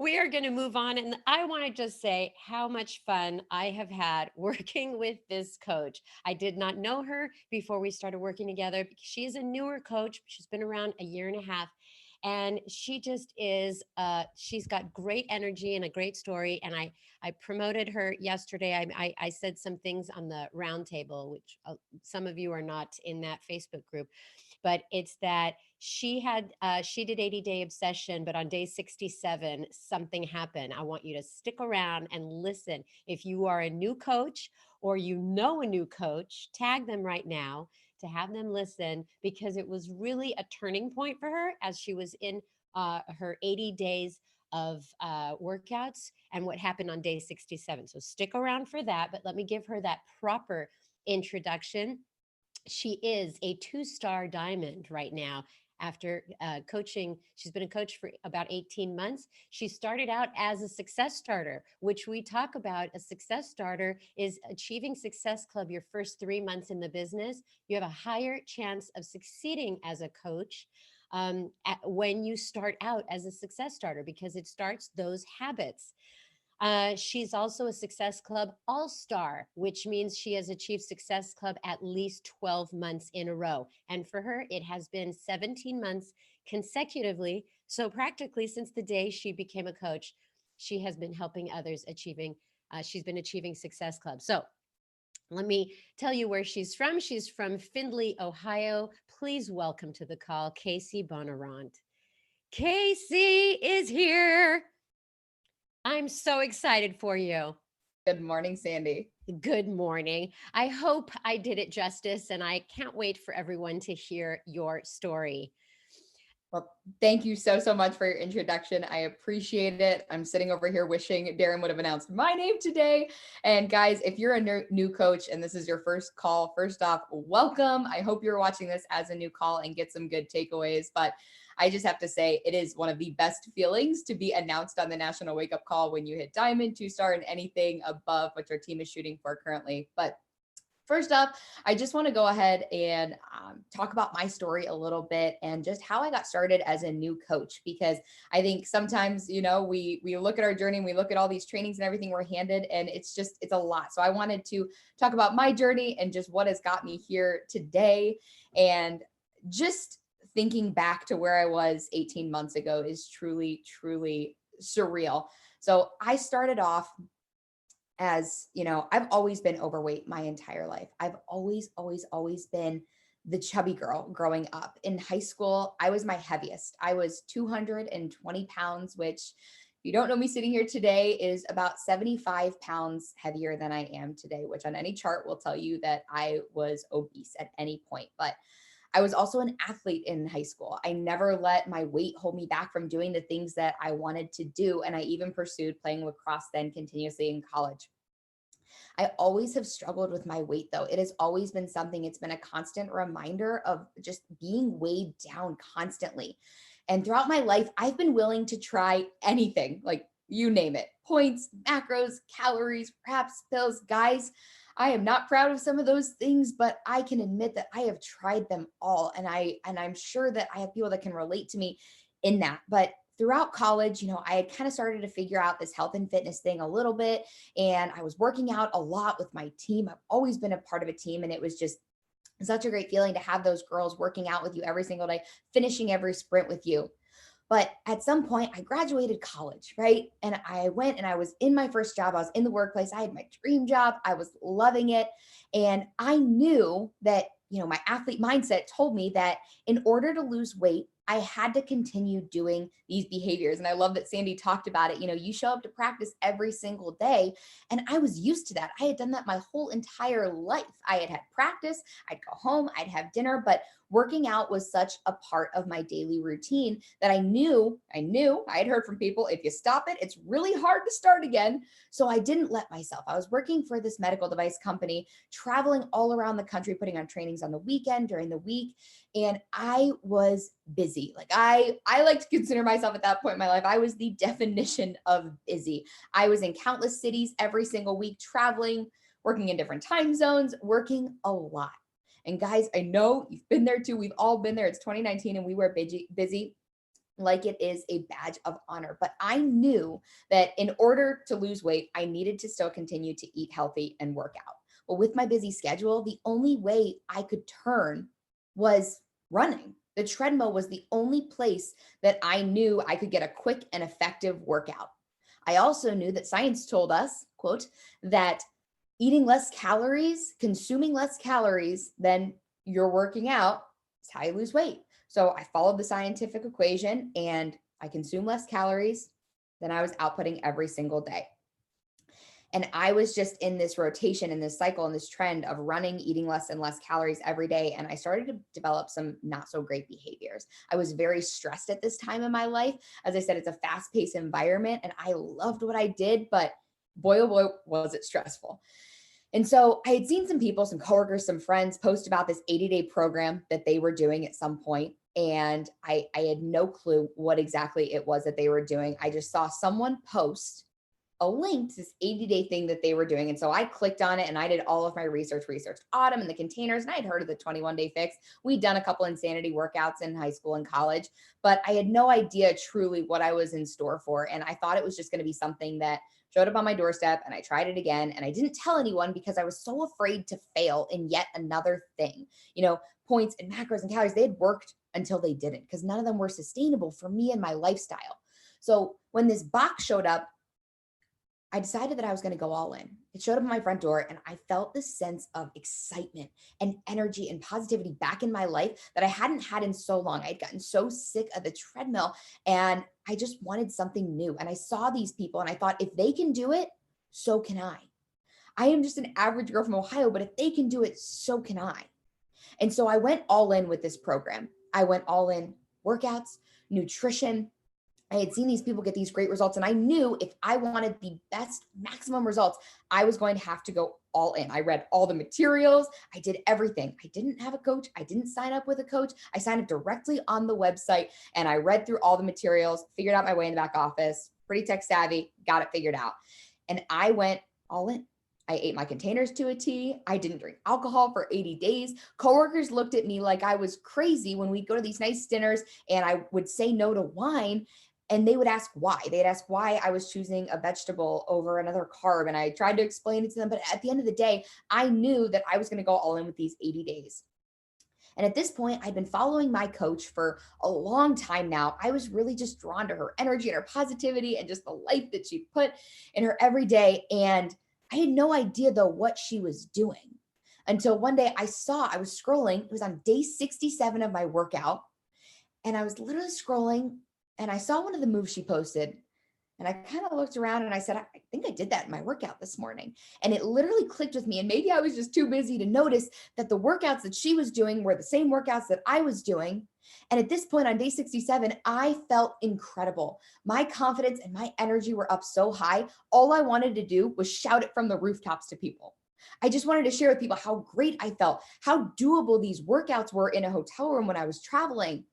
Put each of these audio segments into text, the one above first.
we are going to move on. And I want to just say how much fun I have had working with this coach. I did not know her before we started working together because she is a newer coach. She's been around a year and a half. And she just is, she's got great energy and a great story. And I promoted her yesterday. I said some things on the roundtable, which some of you are not in that Facebook group, but it's that she did 80-day obsession, but on day 67 something happened. I want you to stick around and listen. If you are a new coach or you know a new coach, tag them right now to have them listen, because it was really a turning point for her as she was in her 80 days of workouts and what happened on day 67. So stick around for that, but let me give her that proper introduction. She is a 2-star diamond right now. After coaching, she's been a coach for about 18 months. She started out as a success starter, which we talk about. A success starter is achieving Success Club your first 3 months in the business. You have a higher chance of succeeding as a coach when you start out as a success starter, because it starts those habits. She's also a Success Club All-Star, which means she has achieved Success Club at least 12 months in a row. And for her, it has been 17 months consecutively. So practically since the day she became a coach, she has been helping others she's been achieving Success Club. So let me tell you where she's from. She's from Findlay, Ohio. Please welcome to the call, Casey Bonnoront. Casey is here. I'm so excited for you. Good morning, Sandy. Good morning. I hope I did it justice, and I can't wait for everyone to hear your story. Well, thank you so much for your introduction. I appreciate it. I'm sitting over here wishing Darren would have announced my name today. And guys, if you're a new coach and this is your first call, first off, welcome. I hope you're watching this as a new call and get some good takeaways. But I just have to say, it is one of the best feelings to be announced on the National Wake Up Call when you hit Diamond, 2-star, and anything above what your team is shooting for currently. But first up, I just want to go ahead and talk about my story a little bit and just how I got started as a new coach, because I think sometimes, we look at our journey and we look at all these trainings and everything we're handed, and it's a lot. So I wanted to talk about my journey and just what has got me here today. And just thinking back to where I was 18 months ago is truly, truly surreal. So I started off as, I've always been overweight my entire life. I've always been the chubby girl growing up. In high school, I was my heaviest. I was 220 pounds, which, if you don't know me sitting here today, is about 75 pounds heavier than I am today, which on any chart will tell you that I was obese at any point. But I was also an athlete in high school. I never let my weight hold me back from doing the things that I wanted to do. And I even pursued playing lacrosse then continuously in college. I always have struggled with my weight, though. It has always been something, it's been a constant reminder of just being weighed down constantly. And throughout my life, I've been willing to try anything, like you name it: points, macros, calories, wraps, pills. Guys, I am not proud of some of those things, but I can admit that I have tried them all. And I'm sure that I have people that can relate to me in that. But throughout college, I had kind of started to figure out this health and fitness thing a little bit. And I was working out a lot with my team. I've always been a part of a team. And it was just such a great feeling to have those girls working out with you every single day, finishing every sprint with you. But at some point, I graduated college, right? And I went and I was in my first job. I was in the workplace. I had my dream job. I was loving it. And I knew that, my athlete mindset told me that in order to lose weight, I had to continue doing these behaviors. And I love that Sandy talked about it. You show up to practice every single day. And I was used to that. I had done that my whole entire life. I had practice, I'd go home, I'd have dinner, but working out was such a part of my daily routine that I knew I had heard from people, if you stop it, it's really hard to start again. So I didn't let myself. I was working for this medical device company, traveling all around the country, putting on trainings on the weekend, during the week. And I was busy. Like I like to consider myself at that point in my life, I was the definition of busy. I was in countless cities every single week, traveling, working in different time zones, working a lot. And guys, I know you've been there too. We've all been there. It's 2019 and we were busy. like it is a badge of honor. But I knew that in order to lose weight, I needed to still continue to eat healthy and work out. But with my busy schedule, the only way I could turn was running. The treadmill was the only place that I knew I could get a quick and effective workout. I also knew that science told us, quote, that eating less calories, consuming less calories than you're working out is how you lose weight. So I followed the scientific equation and I consumed less calories than I was outputting every single day. And I was just in this rotation, in this cycle, in this trend of running, eating less and less calories every day. And I started to develop some not so great behaviors. I was very stressed at this time in my life. As I said, it's a fast paced environment and I loved what I did, but boy, oh boy, was it stressful. And so I had seen some people, some coworkers, some friends post about this 80-day program that they were doing at some point. And I had no clue what exactly it was that they were doing. I just saw someone post a link to this 80-day thing that they were doing. And so I clicked on it and I did all of my researched Autumn and the containers. And I had heard of the 21-day fix. We'd done a couple insanity workouts in high school and college, but I had no idea truly what I was in store for. And I thought it was just going to be something that showed up on my doorstep, and I tried it again. And I didn't tell anyone because I was so afraid to fail in yet another thing. Points and macros and calories, they had worked until they didn't, because none of them were sustainable for me and my lifestyle. So when this box showed up, I decided that I was going to go all in. It showed up at my front door and I felt this sense of excitement and energy and positivity back in my life that I hadn't had in so long. I'd gotten so sick of the treadmill and I just wanted something new. And I saw these people and I thought, if they can do it, so can I. I am just an average girl from Ohio, but if they can do it, so can I. And so I went all in with this program. I went all in workouts, nutrition. I had seen these people get these great results. And I knew if I wanted the best maximum results, I was going to have to go all in. I read all the materials. I did everything. I didn't have a coach. I didn't sign up with a coach. I signed up directly on the website and I read through all the materials, figured out my way in the back office, pretty tech savvy, got it figured out. And I went all in. I ate my containers to a T. I didn't drink alcohol for 80 days. Coworkers looked at me like I was crazy when we'd go to these nice dinners and I would say no to wine. And they would ask why. They'd ask why I was choosing a vegetable over another carb. And I tried to explain it to them. But at the end of the day, I knew that I was going to go all in with these 80 days. And at this point, I'd been following my coach for a long time now. I was really just drawn to her energy and her positivity and just the life that she put in her every day. And I had no idea, though, what she was doing until one day I was scrolling. It was on day 67 of my workout. And I was literally scrolling and I saw one of the moves she posted. And I kind of looked around and I said, I think I did that in my workout this morning. And it literally clicked with me. And maybe I was just too busy to notice that the workouts that she was doing were the same workouts that I was doing. And at this point on day 67, I felt incredible. My confidence and my energy were up so high. All I wanted to do was shout it from the rooftops to people. I just wanted to share with people how great I felt, how doable these workouts were in a hotel room when I was traveling.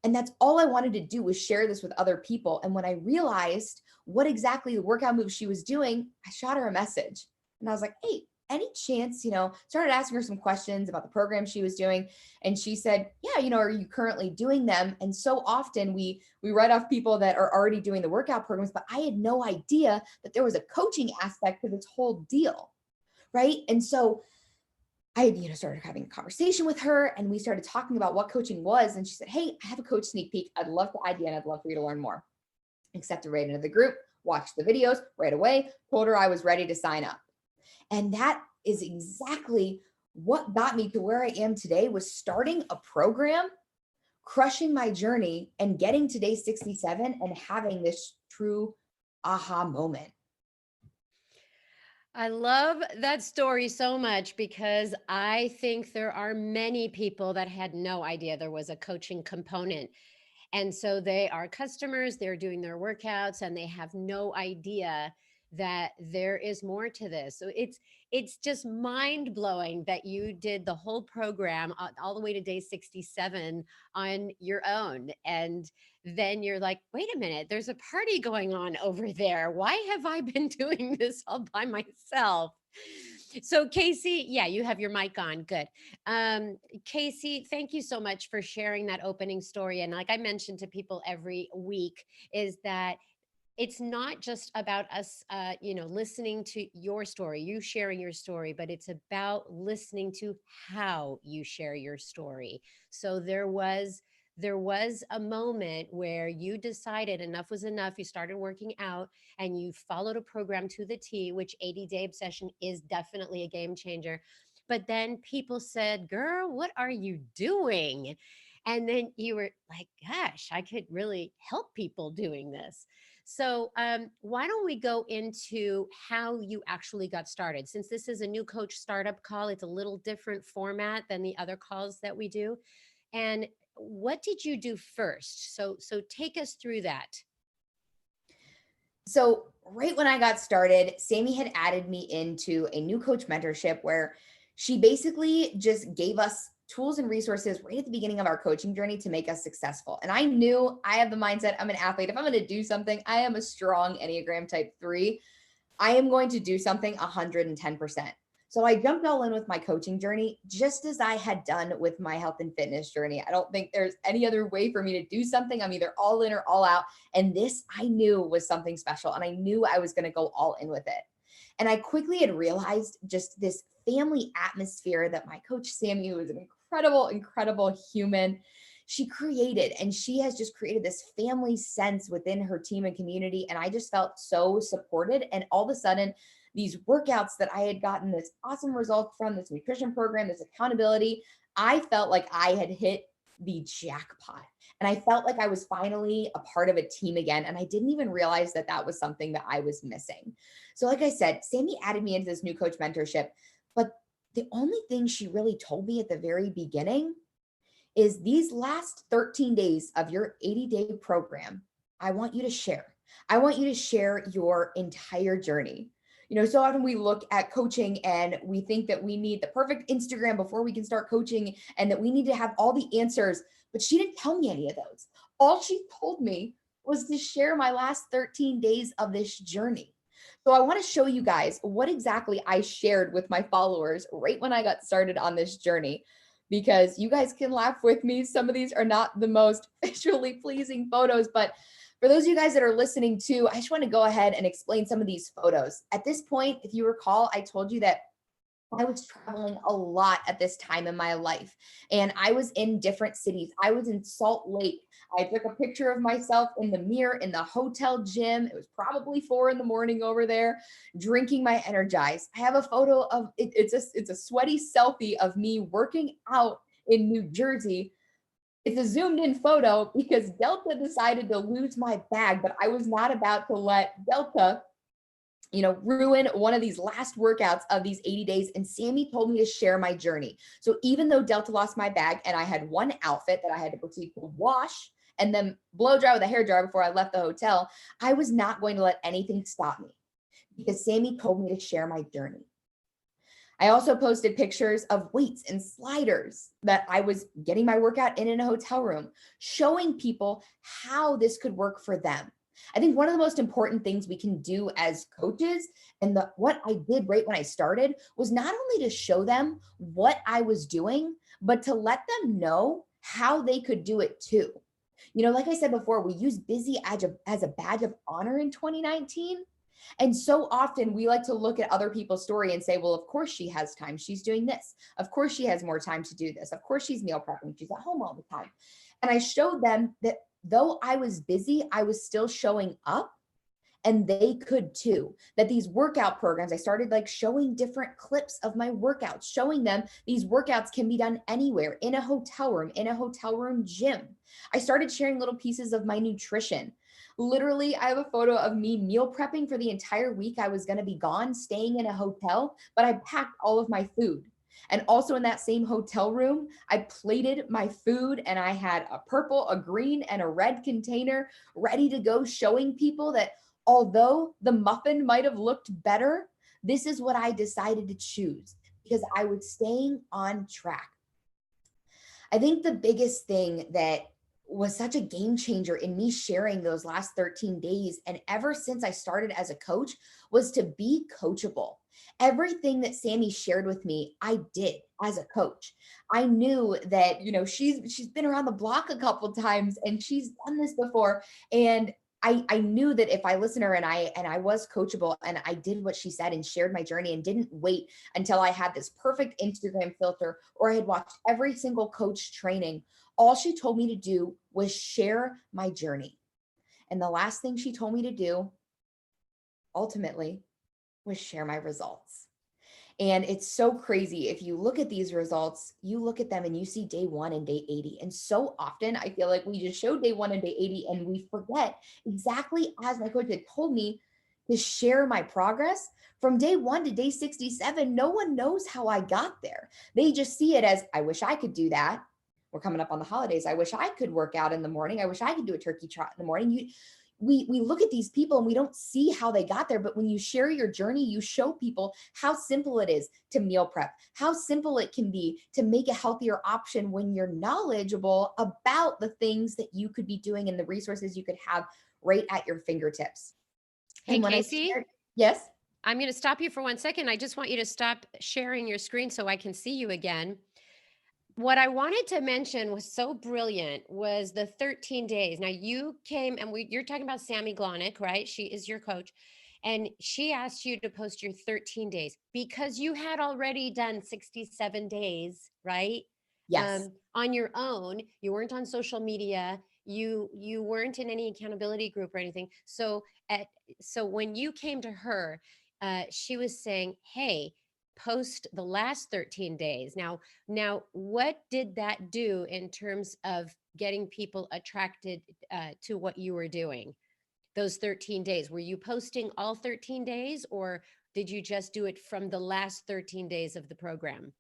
And that's all I wanted to do was share this with other people. And when I realized what exactly the workout move she was doing, I shot her a message and I was like, hey, any chance, started asking her some questions about the program she was doing. And she said, yeah, are you currently doing them? And so often we write off people that are already doing the workout programs, but I had no idea that there was a coaching aspect to this whole deal. Right. And so I, started having a conversation with her and we started talking about what coaching was. And she said, hey, I have a coach sneak peek. I'd love the idea and I'd love for you to learn more. Accepted right into the group, watched the videos right away, told her I was ready to sign up. And that is exactly what got me to where I am today, was starting a program, crushing my journey and getting to day 67 and having this true aha moment. I love that story so much because I think there are many people that had no idea there was a coaching component. And so they are customers, they're doing their workouts and they have no idea that there is more to this. So it's just mind blowing that you did the whole program all the way to day 67 on your own. And then you're like, wait a minute, there's a party going on over there. Why have I been doing this all by myself? So Casey, yeah, you have your mic on. Good. Casey, thank you so much for sharing that opening story. And like I mentioned to people every week, is that it's not just about us, listening to your story, you sharing your story, but it's about listening to how you share your story. So there was a moment where you decided enough was enough. You started working out and you followed a program to the T, which 80-day obsession is definitely a game changer. But then people said, "Girl, what are you doing?" And then you were like, "Gosh, I could really help people doing this." So, why don't we go into how you actually got started? Since this is a new coach startup call, it's a little different format than the other calls that we do. And what did you do first? So take us through that. So, right when I got started, Sammy had added me into a new coach mentorship where she basically just gave us tools and resources right at the beginning of our coaching journey to make us successful. And I knew I have the mindset, I'm an athlete. If I'm going to do something, I am a strong Enneagram type 3. I am going to do something 110%. So I jumped all in with my coaching journey, just as I had done with my health and fitness journey. I don't think there's any other way for me to do something. I'm either all in or all out. And this I knew was something special. And I knew I was going to go all in with it. And I quickly had realized just this family atmosphere that my coach, Sammy, who is an incredible, incredible human, she created. And she has just created this family sense within her team and community. And I just felt so supported. And all of a sudden, these workouts that I had gotten this awesome result from, this nutrition program, this accountability, I felt like I had hit the jackpot. And I felt like I was finally a part of a team again. And I didn't even realize that that was something that I was missing. So, like I said, Sammy added me into this new coach mentorship. But the only thing she really told me at the very beginning is these last 13 days of your 80-day program, I want you to share. I want you to share your entire journey. So often we look at coaching and we think that we need the perfect Instagram before we can start coaching and that we need to have all the answers, but she didn't tell me any of those. All she told me was to share my last 13 days of this journey. So I want to show you guys what exactly I shared with my followers right when I got started on this journey, because you guys can laugh with me. Some of these are not the most visually pleasing photos, but for those of you guys that are listening too, I just want to go ahead and explain some of these photos. At this point, if you recall, I told you that I was traveling a lot at this time in my life, and I was in different cities. I was in Salt Lake. I took a picture of myself in the mirror in the hotel gym. It was probably 4 a.m. over there, drinking my Energize. I have a photo of it. It's a sweaty selfie of me working out in New Jersey. It's a zoomed in photo because Delta decided to lose my bag, but I was not about to let Delta ruin one of these last workouts of these 80 days. And Sammy told me to share my journey. So even though Delta lost my bag and I had one outfit that I had to proceed to wash and then blow dry with a hair dryer before I left the hotel, I was not going to let anything stop me because Sammy told me to share my journey. I also posted pictures of weights and sliders that I was getting my workout in a hotel room, showing people how this could work for them. I think one of the most important things we can do as coaches, and what I did right when I started, was not only to show them what I was doing, but to let them know how they could do it too. Like I said before, we use busy as a badge of honor in 2019. And so often we like to look at other people's story and say, well, of course she has time. She's doing this. Of course she has more time to do this. Of course she's meal prepping. She's at home all the time. And I showed them that though I was busy, I was still showing up and they could too. That these workout programs, I started like showing different clips of my workouts, showing them these workouts can be done anywhere, in a hotel room gym. I started sharing little pieces of my nutrition. Literally, I have a photo of me meal prepping for the entire week I was going to be gone, staying in a hotel, but I packed all of my food. And also in that same hotel room, I plated my food and I had a purple, a green, and a red container ready to go, showing people that although the muffin might have looked better, this is what I decided to choose because I was staying on track. I think the biggest thing that was such a game changer in me sharing those last 13 days, and ever since I started as a coach, was to be coachable. Everything that Sammy shared with me, I did as a coach. I knew that, she's been around the block a couple times and she's done this before. And I knew that if I listened to her and I was coachable and I did what she said and shared my journey and didn't wait until I had this perfect Instagram filter or I had watched every single coach training, all she told me to do was share my journey. And the last thing she told me to do ultimately was share my results. And it's so crazy. If you look at these results, you look at them and you see day 1 and day 80. And so often I feel like we just show day 1 and day 80 and we forget exactly as my coach had told me to share my progress from day 1 to day 67. No one knows how I got there. They just see it as, I wish I could do that. We're coming up on the holidays. I wish I could work out in the morning. I wish I could do a turkey trot in the morning. We look at these people and we don't see how they got there, but when you share your journey, you show people how simple it is to meal prep, how simple it can be to make a healthier option when you're knowledgeable about the things that you could be doing and the resources you could have right at your fingertips. Hey, And when I Casey, shared, yes. I'm going to stop you for 1 second. I just want you to stop sharing your screen so I can see you again. What I wanted to mention was so brilliant was the 13 days. Now you came and you're talking about Sammy Glonick, right? She is your coach. And she asked you to post your 13 days because you had already done 67 days, right? Yes. On your own. You weren't on social media. You weren't in any accountability group or anything. So when you came to her, she was saying, "Hey, post the last 13 days." Now, what did that do in terms of getting people attracted to what you were doing? Those 13 days, were you posting all 13 days or did you just do it from the last 13 days of the program?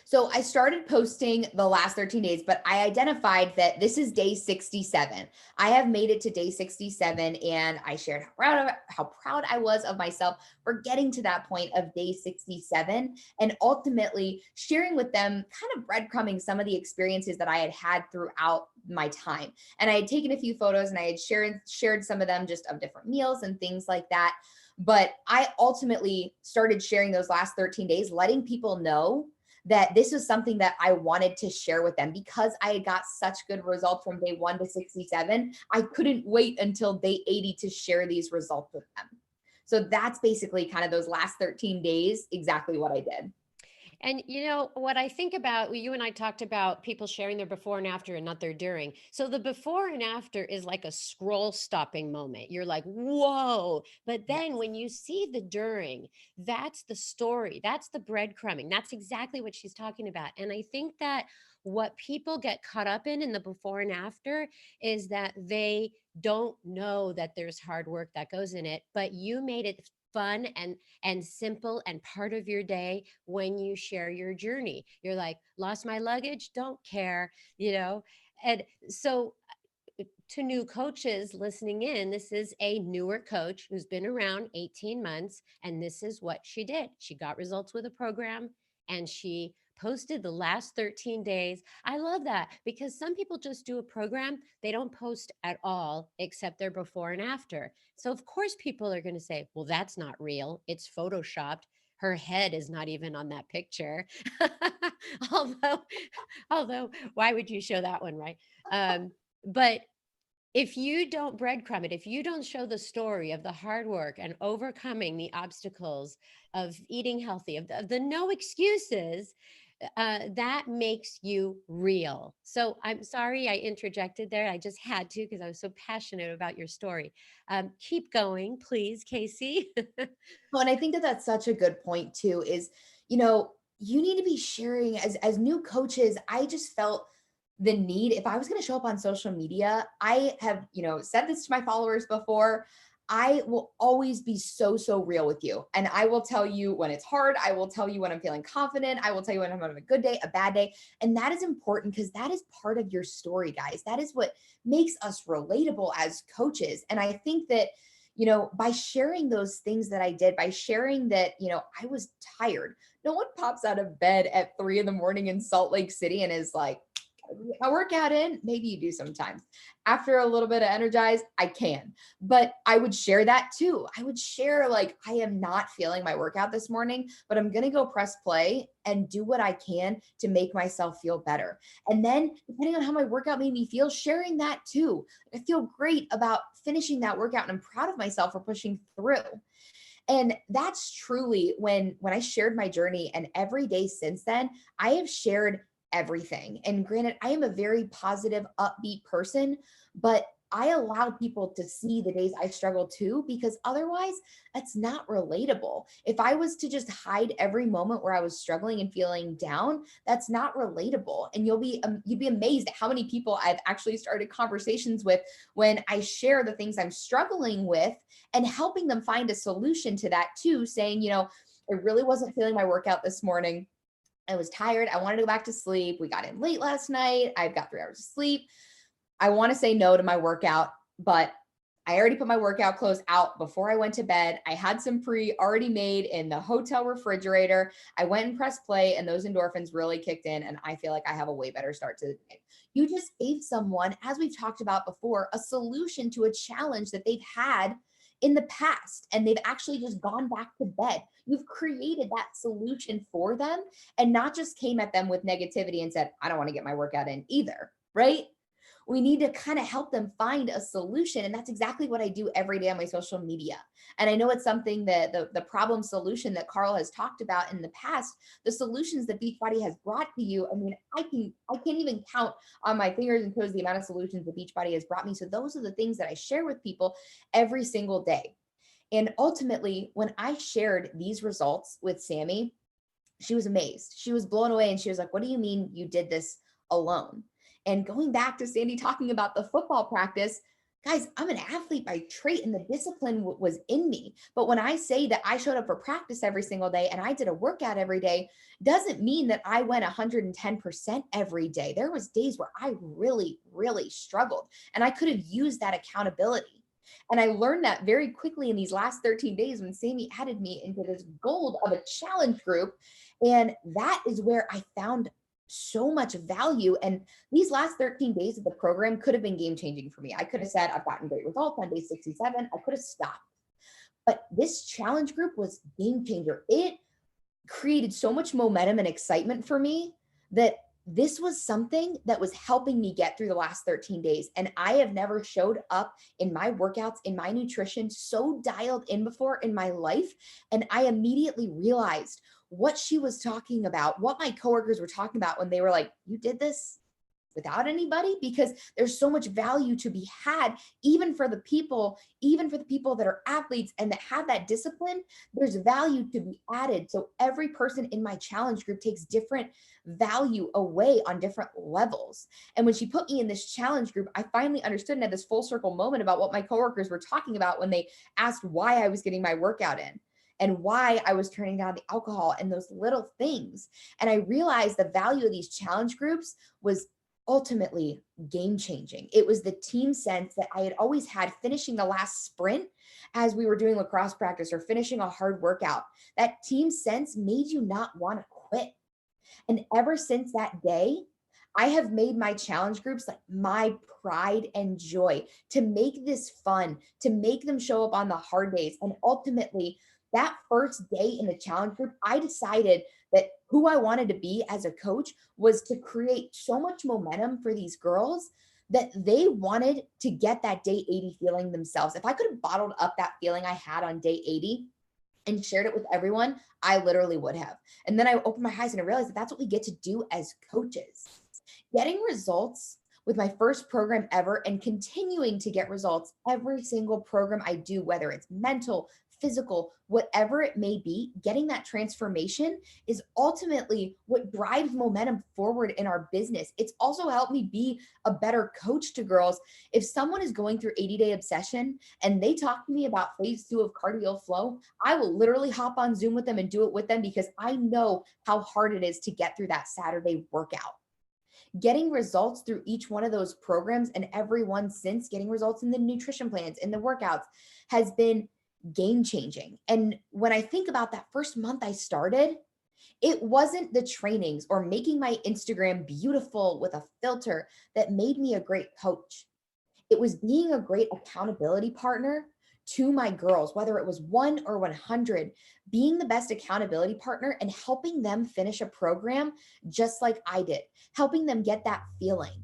So I started posting the last 13 days, but I identified that this is day 67. I have made it to day 67 and I shared how proud I was of myself for getting to that point of day 67 and ultimately sharing with them kind of breadcrumbing some of the experiences that I had had throughout my time. And I had taken a few photos and I had shared some of them just of different meals and things like that. But I ultimately started sharing those last 13 days, letting people know that this was something that I wanted to share with them because I had got such good results from day 1 to 67. I couldn't wait until day 80 to share these results with them. So that's basically kind of those last 13 days, exactly what I did. And you know what I think about, you and I talked about people sharing their before and after and not their during. So the before and after is like a scroll stopping moment. You're like, whoa. But then Yes. when you see the during, that's the story. That's the breadcrumbing. That's exactly what she's talking about. And I think that what people get caught up in the before and after is that they don't know that there's hard work that goes in it, but you made it fun and simple and part of your day when you share your journey. You're like, lost my luggage, don't care, you know? And so to new coaches listening in, this is a newer coach who's been around 18 months, and this is what she did. She got results with a program and she posted the last 13 days. I love that because some people just do a program, they don't post at all except their before and after. So, of course, people are going to say, well, that's not real. It's photoshopped. Her head is not even on that picture. although, although, why would you show that one, right? But if you don't breadcrumb it, if you don't show the story of the hard work and overcoming the obstacles of eating healthy, of the no excuses, that makes you real. So I'm sorry I interjected there. I just had to because I was so passionate about your story. Keep going, please, Casey. Well, and I think that that's such a good point too, is, you need to be sharing as new coaches. I just felt the need, if I was going to show up on social media, I have, said this to my followers before. I will always be so real with you. And I will tell you when it's hard. I will tell you when I'm feeling confident. I will tell you when I'm having a good day, a bad day. And that is important because that is part of your story, guys. That is what makes us relatable as coaches. And I think that, by sharing those things that I did, by sharing that, I was tired. No one pops out of bed at 3 in the morning in Salt Lake City and is like, I work out in, maybe you do sometimes. After a little bit of energized, I can. But I would share that too. I would share like, I am not feeling my workout this morning, but I'm going to go press play and do what I can to make myself feel better. And then depending on how my workout made me feel, sharing that too. I feel great about finishing that workout and I'm proud of myself for pushing through. And that's truly when I shared my journey, and every day since then, I have shared everything. And granted, I am a very positive, upbeat person, but I allow people to see the days I struggle too, because otherwise that's not relatable. If I was to just hide every moment where I was struggling and feeling down, that's not relatable. And you'd be amazed at how many people I've actually started conversations with when I share the things I'm struggling with and helping them find a solution to that too, saying, I really wasn't feeling my workout this morning. I was tired. I wanted to go back to sleep. We got in late last night. I've got 3 hours of sleep. I want to say no to my workout, but I already put my workout clothes out before I went to bed. I had some pre already made in the hotel refrigerator. I went and pressed play, and those endorphins really kicked in. And I feel like I have a way better start to the day. You just gave someone, as we've talked about before, a solution to a challenge that they've had in the past, and they've actually just gone back to bed. You've created that solution for them and not just came at them with negativity and said, I don't want to get my workout in either, right? We need to kind of help them find a solution. And that's exactly what I do every day on my social media. And I know it's something that the problem solution that Carl has talked about in the past, the solutions that Beachbody has brought to you. I mean, I can't even count on my fingers and toes the amount of solutions that Beachbody has brought me. So those are the things that I share with people every single day. And ultimately, when I shared these results with Sammy, she was amazed. She was blown away. And she was like, what do you mean you did this alone? And going back to Sandy talking about the football practice, guys, I'm an athlete by trait and the discipline was in me. But when I say that I showed up for practice every single day and I did a workout every day, doesn't mean that I went 110% every day. There was days where I really, really struggled, and I could have used that accountability. And I learned that very quickly in these last 13 days when Sammy added me into this gold of a challenge group. And that is where I found so much value. And these last 13 days of the program could have been game changing for me. I could have said, I've gotten great results on day 67. I could have stopped. But this challenge group was game changer. It created so much momentum and excitement for me that this was something that was helping me get through the last 13 days. And I have never showed up in my workouts, in my nutrition, so dialed in before in my life. And I immediately realized what she was talking about, what my coworkers were talking about when they were like, you did this without anybody, because there's so much value to be had, even for the people that are athletes and that have that discipline. There's value to be added. So every person in my challenge group takes different value away on different levels. And when she put me in this challenge group, I finally understood and had this full circle moment about what my coworkers were talking about when they asked why I was getting my workout in and why I was turning down the alcohol and those little things. And I realized the value of these challenge groups was ultimately game changing. It was the team sense that I had always had finishing the last sprint as we were doing lacrosse practice or finishing a hard workout. That team sense made you not want to quit. And ever since that day, I have made my challenge groups like my pride and joy, to make this fun, to make them show up on the hard days. And ultimately, that first day in the challenge group, I decided that who I wanted to be as a coach was to create so much momentum for these girls that they wanted to get that day 80 feeling themselves. If I could have bottled up that feeling I had on day 80 and shared it with everyone, I literally would have. And then I opened my eyes and I realized that that's what we get to do as coaches. Getting results with my first program ever and continuing to get results every single program I do, whether it's mental, physical, whatever it may be, getting that transformation is ultimately what drives momentum forward in our business. It's also helped me be a better coach to girls. If someone is going through 80-day obsession and they talk to me about phase 2 of cardio flow, I will literally hop on Zoom with them and do it with them because I know how hard it is to get through that Saturday workout. Getting results through each one of those programs and every one since, getting results in the nutrition plans, in the workouts, has been game changing. And when I think about that first month I started, It wasn't the trainings or making my Instagram beautiful with a filter that made me a great coach. It was being a great accountability partner to my girls, whether it was 1 or 100, being the best accountability partner and helping them finish a program just like I did, helping them get that feeling.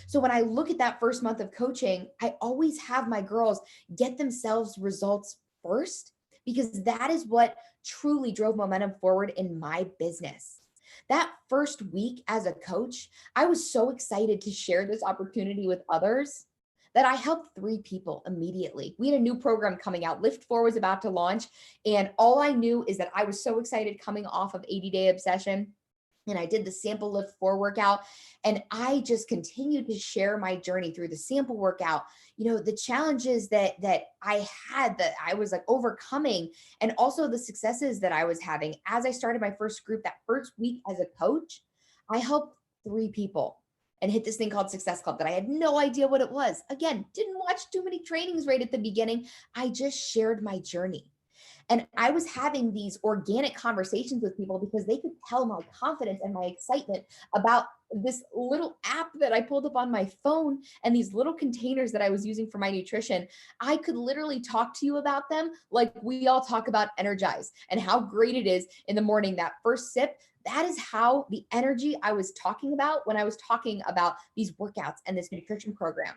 So when I look at that first month of coaching, I always have my girls get themselves results first because that is what truly drove momentum forward in my business. That first week as a coach, I was so excited to share this opportunity with others that I helped 3 people immediately. We had a new program coming out. Lift 4 was about to launch. And all I knew is that I was so excited coming off of 80-day obsession, and I did the sample lift 4 workout, and I just continued to share my journey through the sample workout, the challenges that I had, that I was like overcoming, and also the successes that I was having as I started my first group. That first week as a coach, I helped 3 people and hit this thing called Success Club that I had no idea what it was. Again, didn't watch too many trainings right at the beginning. I just shared my journey. And I was having these organic conversations with people because they could tell my confidence and my excitement about this little app that I pulled up on my phone and these little containers that I was using for my nutrition. I could literally talk to you about them like we all talk about Energize and how great it is in the morning, that first sip. That is how the energy I was talking about when I was talking about these workouts and this nutrition program.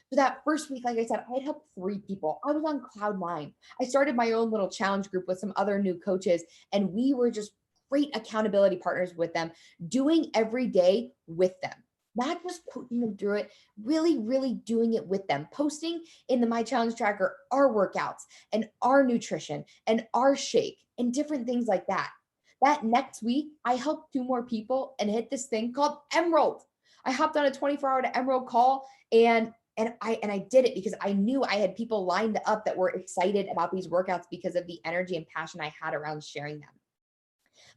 So that first week, like I said, I had helped 3 people. I was on cloud nine. I started my own little challenge group with some other new coaches, and we were just great accountability partners with them, doing every day with them. Not just coaching them through it, really, really doing it with them, posting in the My Challenge Tracker our workouts and our nutrition and our shake and different things like that. That next week, I helped 2 more people and hit this thing called Emerald. I hopped on a 24-hour to Emerald call, and I did it because I knew I had people lined up that were excited about these workouts because of the energy and passion I had around sharing them.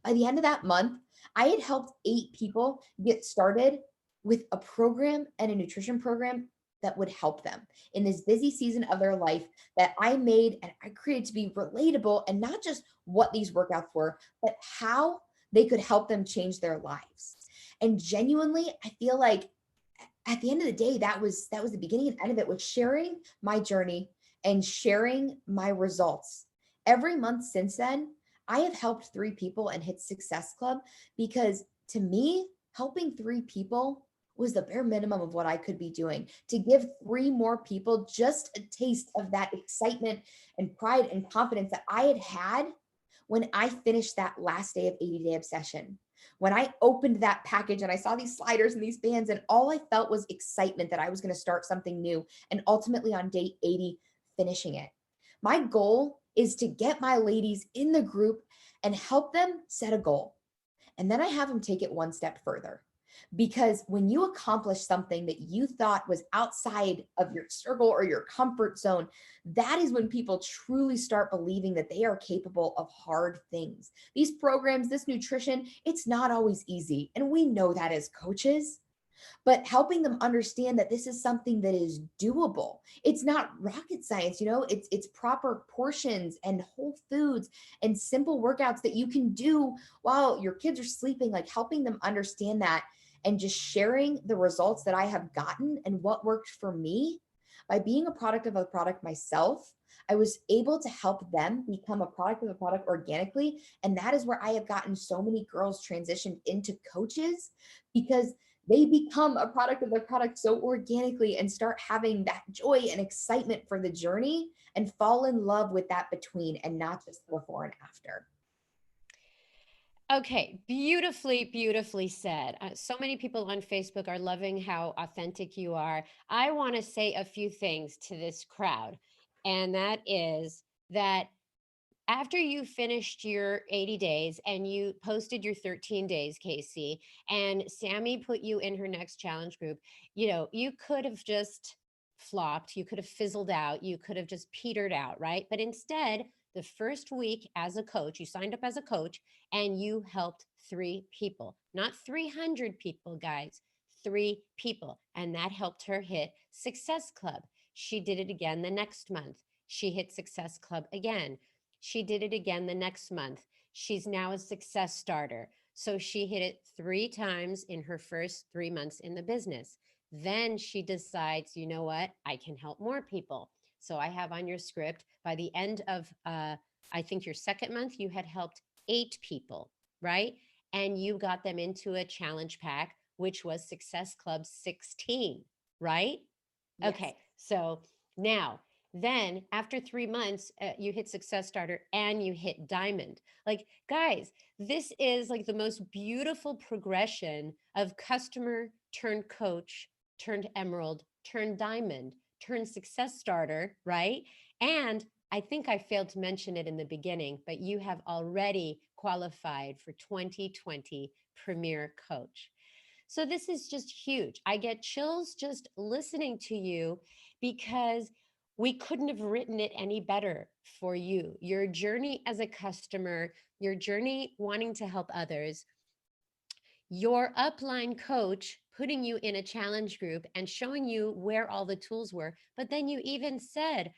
By the end of that month, I had helped 8 people get started with a program and a nutrition program that would help them in this busy season of their life, that I made and I created to be relatable, and not just what these workouts were, but how they could help them change their lives. And genuinely, I feel like at the end of the day, that was the beginning and end of it, was sharing my journey and sharing my results. Every month since then, I have helped 3 people and hit Success Club because, to me, helping 3 people was the bare minimum of what I could be doing to give 3 more people just a taste of that excitement and pride and confidence that I had had when I finished that last day of 80-day obsession. When I opened that package and I saw these sliders and these bands, and all I felt was excitement that I was going to start something new, and ultimately on day 80, finishing it. My goal is to get my ladies in the group and help them set a goal. And then I have them take it one step further. Because when you accomplish something that you thought was outside of your circle or your comfort zone, that is when people truly start believing that they are capable of hard things. These programs, this nutrition, it's not always easy. And we know that as coaches, but helping them understand that this is something that is doable. It's not rocket science, it's proper portions and whole foods and simple workouts that you can do while your kids are sleeping, like helping them understand that, and just sharing the results that I have gotten and what worked for me. By being a product of a product myself, I was able to help them become a product of a product organically. And that is where I have gotten so many girls transitioned into coaches, because they become a product of their product so organically and start having that joy and excitement for the journey and fall in love with that between, and not just the before and after. Okay, beautifully, beautifully said. So many people on Facebook are loving how authentic you are. I want to say a few things to this crowd, and that is that after you finished your 80 days and you posted your 13 days, Casey, and Sammy put you in her next challenge group, you could have just flopped, you could have fizzled out, you could have just petered out, right? But instead, the first week as a coach, you signed up as a coach and you helped 3 people, not 300 people, guys, 3 people. And that helped her hit Success Club. She did it again the next month. She hit Success Club again. She did it again the next month. She's now a success starter. So she hit it 3 times in her first 3 months in the business. Then she decides, you know what? I can help more people. So I have on your script by the end of, I think your second month, you had helped 8 people, right? And you got them into a challenge pack, which was Success Club 16, right? Yes. Okay. So now, then after 3 months, you hit Success Starter and you hit Diamond. Like, guys, this is like the most beautiful progression of customer turned coach, turned emerald, turned diamond, turned success starter, right? And I think I failed to mention it in the beginning, but you have already qualified for 2020 Premier Coach. So this is just huge. I get chills just listening to you because we couldn't have written it any better for you. Your journey as a customer, your journey wanting to help others, your upline coach putting you in a challenge group and showing you where all the tools were. But then you even said,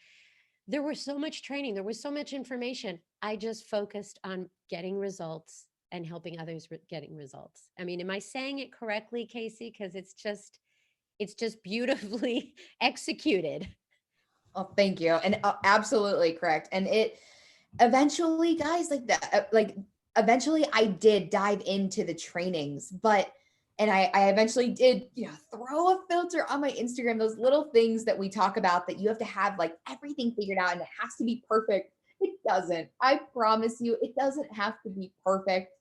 there was so much training, there was so much information. I just focused on getting results and helping others getting results. I mean, am I saying it correctly, Casey? Because it's just beautifully executed. Oh, thank you. And absolutely correct. And it eventually, guys, like that, eventually I did dive into the trainings, but and I eventually did, throw a filter on my Instagram, those little things that we talk about that you have to have like everything figured out and it has to be perfect. It doesn't. I promise you, it doesn't have to be perfect.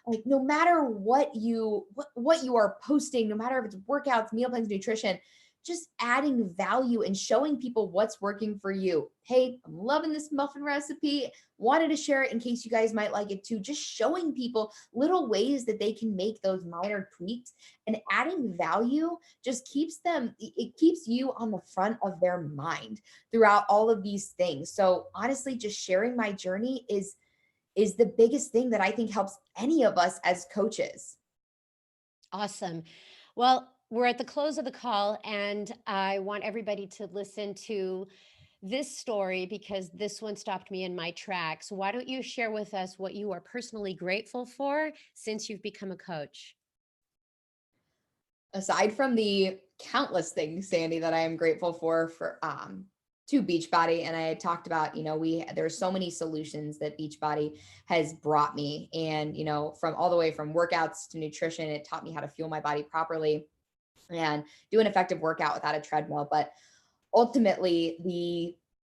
Like no matter what you are posting, no matter if it's workouts, meal plans, nutrition, just adding value and showing people what's working for you. Hey, I'm loving this muffin recipe. Wanted to share it in case you guys might like it too. Just showing people little ways that they can make those minor tweaks and adding value just it keeps you on the front of their mind throughout all of these things. So honestly, just sharing my journey is the biggest thing that I think helps any of us as coaches. Awesome. Well, we're at the close of the call, and I want everybody to listen to this story because this one stopped me in my tracks. Why don't you share with us what you are personally grateful for since you've become a coach? Aside from the countless things, Sandy, that I am grateful for to Beachbody, and I had talked about, there's so many solutions that Beachbody has brought me, and from all the way from workouts to nutrition, it taught me how to fuel my body properly and do an effective workout without a treadmill. But ultimately,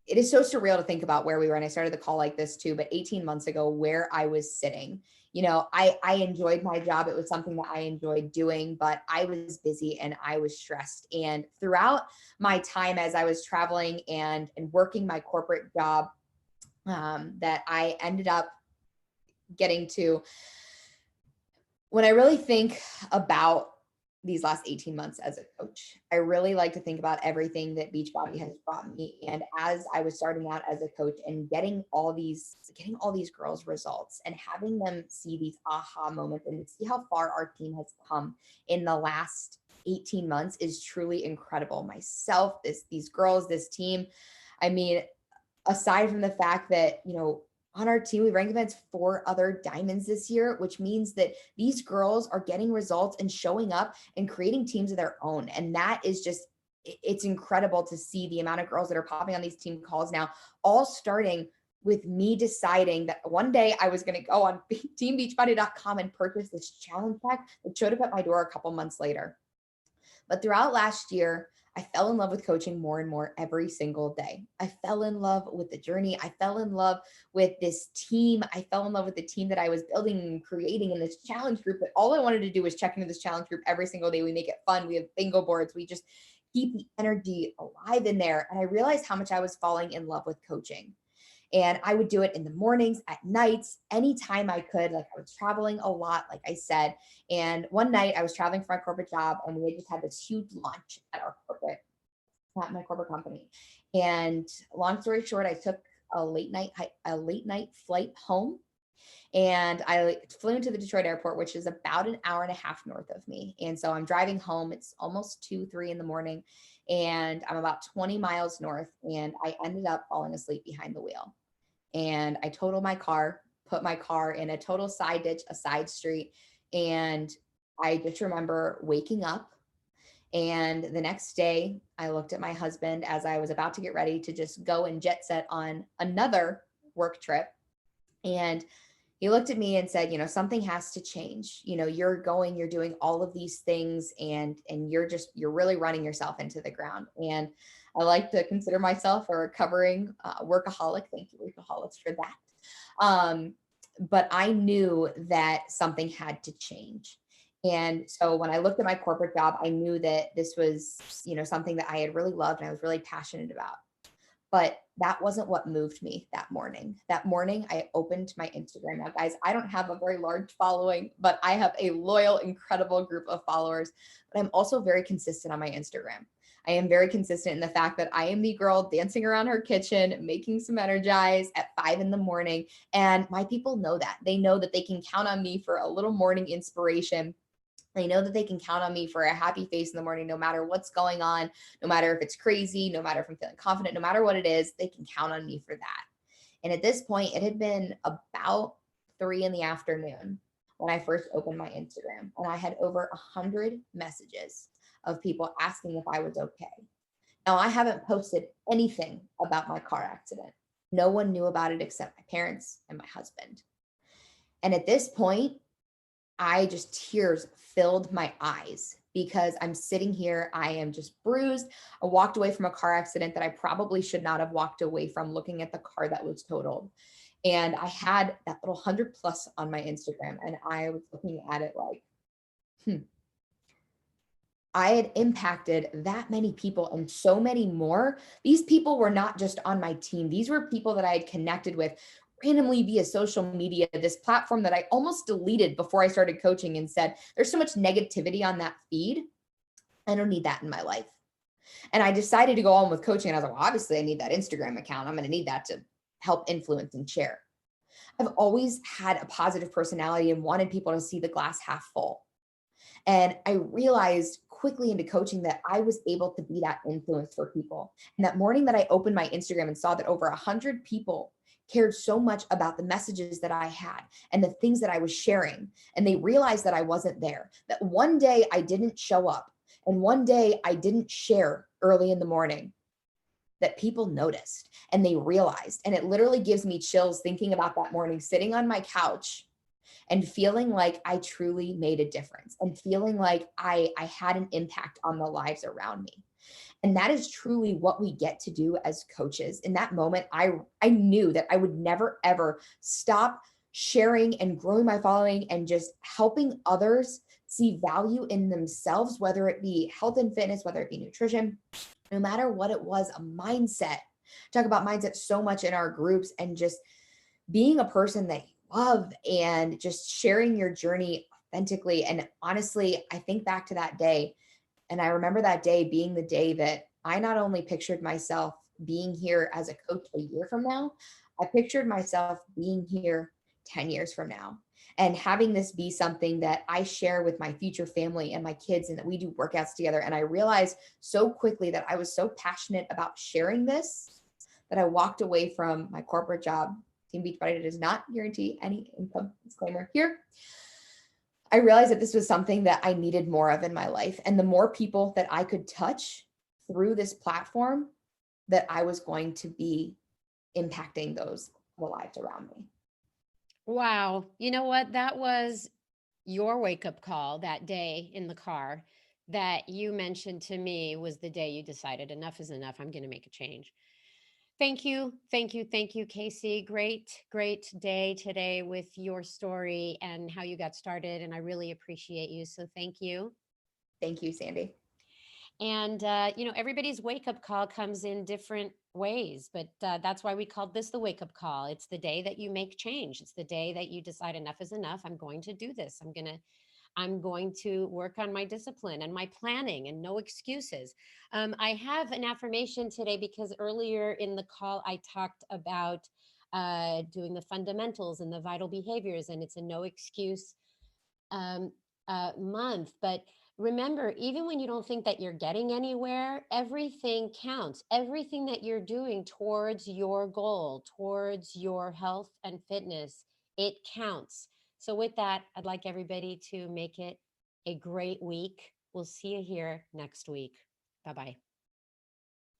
it is so surreal to think about where we were, and I started the call like this too, but 18 months ago, where I was sitting. I enjoyed my job. It was something that I enjoyed doing, but I was busy and I was stressed. And throughout my time as I was traveling and working my corporate job, that I ended up getting to, when I really think about these last 18 months as a coach, I really like to think about everything that Beachbody has brought me. And as I was starting out as a coach and getting all these girls results and having them see these aha moments and see how far our team has come in the last 18 months is truly incredible. Myself, these girls, this team. I mean, aside from the fact that, on our team, we ranked against 4 other diamonds this year, which means that these girls are getting results and showing up and creating teams of their own. And that is just, it's incredible to see the amount of girls that are popping on these team calls now, all starting with me deciding that one day I was going to go on teambeachbody.com and purchase this challenge pack that showed up at my door a couple months later. But throughout last year, I fell in love with coaching more and more every single day. I fell in love with the journey. I fell in love with this team. I fell in love with the team that I was building and creating in this challenge group. But all I wanted to do was check into this challenge group every single day. We make it fun. We have bingo boards. We just keep the energy alive in there. And I realized how much I was falling in love with coaching. And I would do it in the mornings, at nights, anytime I could. Like I was traveling a lot, like I said. And one night I was traveling for my corporate job and we had just had this huge launch at my corporate company. And long story short, I took a late night flight home and I flew into the Detroit airport, which is about an hour and a half north of me. And so I'm driving home. It's almost 2, 3 in the morning and I'm about 20 miles north and I ended up falling asleep behind the wheel. and I totaled my car, put my car in a total side ditch, a side street. And I just remember waking up, and the next day I looked at my husband as I was about to get ready to just go and jet set on another work trip. And he looked at me and said, something has to change. You're doing all of these things, and you're really running yourself into the ground. And I like to consider myself a recovering workaholic. Thank you, workaholics, for that. But I knew that something had to change. And so when I looked at my corporate job, I knew that this was, something that I had really loved and I was really passionate about. But that wasn't what moved me that morning. That morning, I opened my Instagram. Now, guys, I don't have a very large following, but I have a loyal, incredible group of followers. But I'm also very consistent on my Instagram. I am very consistent in the fact that I am the girl dancing around her kitchen, making some energize at 5 a.m. And my people know that. They know that they can count on me for a little morning inspiration. They know that they can count on me for a happy face in the morning, no matter what's going on, no matter if it's crazy, no matter if I'm feeling confident, no matter what it is, they can count on me for that. And at this point, it had been about 3 in the afternoon when I first opened my Instagram, and I had over 100 messages of people asking if I was okay. Now, I haven't posted anything about my car accident. No one knew about it except my parents and my husband. And at this point, tears filled my eyes because I'm sitting here. I am just bruised. I walked away from a car accident that I probably should not have walked away from, looking at the car that was totaled. And I had that little 100 plus on my Instagram, and I was looking at it like, I had impacted that many people and so many more. These people were not just on my team. These were people that I had connected with randomly via social media, this platform that I almost deleted before I started coaching, and said, there's so much negativity on that feed. I don't need that in my life. And I decided to go on with coaching. And I was like, well, obviously I need that Instagram account. I'm going to need that to help influence and share. I've always had a positive personality and wanted people to see the glass half full. And I realized quickly into coaching that I was able to be that influence for people. And that morning that I opened my Instagram and saw that over 100 people cared so much about the messages that I had and the things that I was sharing, and they realized that I wasn't there, that one day I didn't show up and one day I didn't share early in the morning, that people noticed and they realized. And it literally gives me chills thinking about that morning, sitting on my couch and feeling like I truly made a difference, and feeling like I had an impact on the lives around me. And that is truly what we get to do as coaches. In that moment, I knew that I would never, ever stop sharing and growing my following and just helping others see value in themselves, whether it be health and fitness, whether it be nutrition, no matter what it was, a mindset. Talk about mindset so much in our groups, and just being a person that you love and just sharing your journey authentically. And honestly, I think back to that day, and I remember that day being the day that I not only pictured myself being here as a coach a year from now, I pictured myself being here 10 years from now, and having this be something that I share with my future family and my kids, and that we do workouts together. And I realized so quickly that I was so passionate about sharing this that I walked away from my corporate job. Team Beachbody does not guarantee any income, disclaimer here. I realized that this was something that I needed more of in my life. And the more people that I could touch through this platform, that I was going to be impacting the lives around me. Wow. You know what? That was your wake up call that day in the car that you mentioned to me was the day you decided enough is enough. I'm going to make a change. Thank you. Thank you. Thank you, Casey. Great, great day today with your story and how you got started. And I really appreciate you. So thank you. Thank you, Sandy. And, everybody's wake up call comes in different ways, but that's why we called this the wake up call. It's the day that you make change. It's the day that you decide enough is enough. I'm going to do this. I'm going to work on my discipline and my planning, and no excuses. I have an affirmation today because earlier in the call, I talked about doing the fundamentals and the vital behaviors, and it's a no excuse um, month. But remember, even when you don't think that you're getting anywhere, everything counts. Everything that you're doing towards your goal, towards your health and fitness, it counts. So, with that, I'd like everybody to make it a great week. We'll see you here next week. Bye bye.